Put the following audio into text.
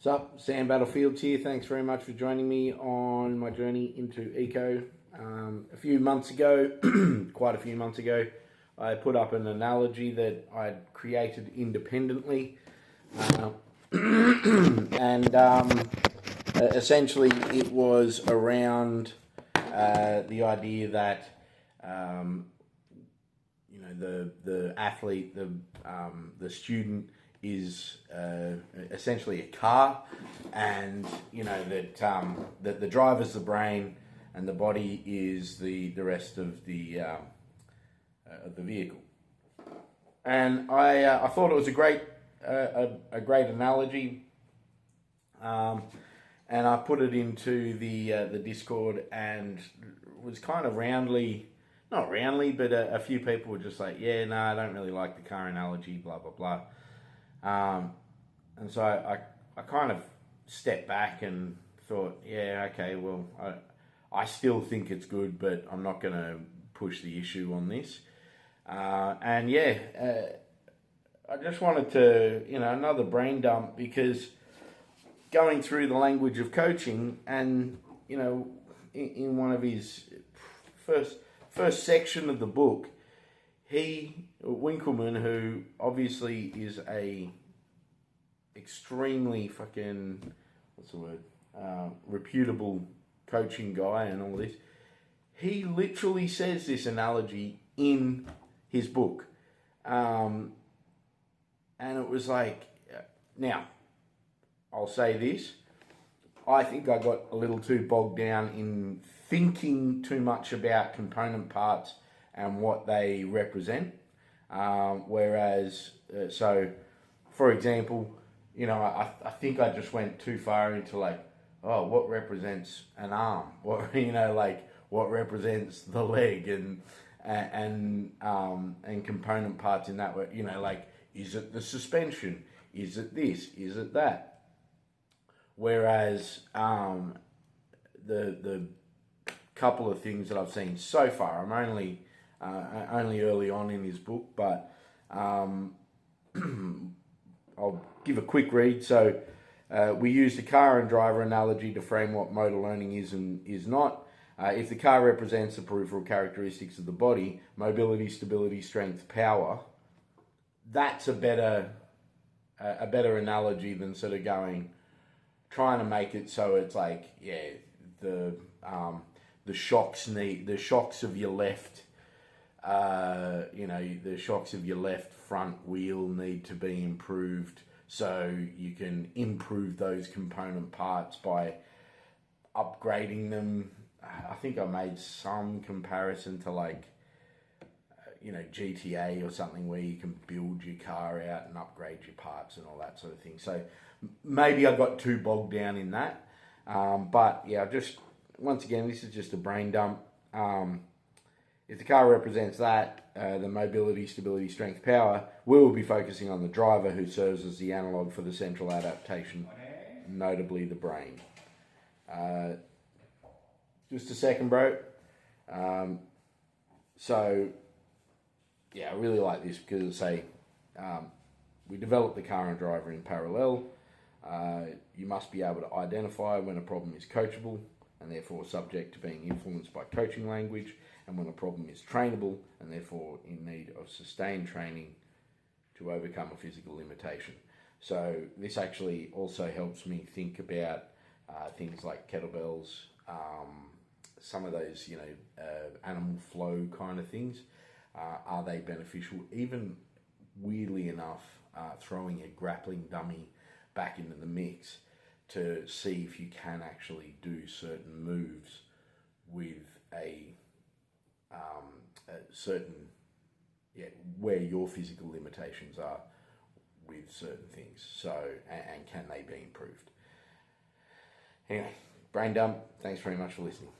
What's up? Sam Battlefields here. Thanks very much for joining me on my journey into eco. A few months ago, quite a few months ago, I put up an analogy that I'd created independently. Essentially it was around the idea that the athlete, the student is essentially a car, and that the driver's the brain and the body is the rest of the vehicle. And I thought it was a great analogy, and I put it into the Discord, and it was kind of not roundly, but a few people were just like, yeah, no, I don't really like the car analogy, blah, blah, blah. And so I kind of stepped back and thought, yeah, okay, well, I still think it's good, but I'm not going to push the issue on this. I just wanted to, another brain dump, because going through the language of coaching, and, in one of his first section of the book, Winkelmann, who obviously is a extremely fucking, reputable coaching guy and all this, he literally says this analogy in his book. And it was like, now, I'll say this, I think I got a little too bogged down in thinking too much about component parts and what they represent. So for example, I think I just went too far into what represents an arm? What represents the leg, and component parts in that way, is it the suspension? Is it this? Is it that? Whereas the couple of things that I've seen so far, I'm only early on in his book, but I'll give a quick read. So we use the car and driver analogy to frame what motor learning is and is not. If the car represents the peripheral characteristics of the body, mobility, stability, strength, power, that's a better analogy than sort of trying to make it so it's like, yeah, the shocks of your left, the shocks of your left front wheel need to be improved, so you can improve those component parts by upgrading them. I think I made some comparison to GTA or something, where you can build your car out and upgrade your parts and all that sort of thing. So maybe I got too bogged down in that. But yeah, once again, this is just a brain dump. If the car represents that, the mobility, stability, strength, power, we will be focusing on the driver, who serves as the analog for the central adaptation, notably the brain. Just a second, bro. So, yeah, I really like this because we develop the car and driver in parallel. You must be able to identify when a problem is coachable and therefore subject to being influenced by coaching language, and when a problem is trainable and therefore in need of sustained training to overcome a physical limitation. So this actually also helps me think about things like kettlebells, some of those, animal flow kind of things. Are they beneficial? Even weirdly enough, throwing a grappling dummy back into the mix to see if you can actually do certain moves with where your physical limitations are with certain things. So, and can they be improved? Anyway, brain dump. Thanks very much for listening.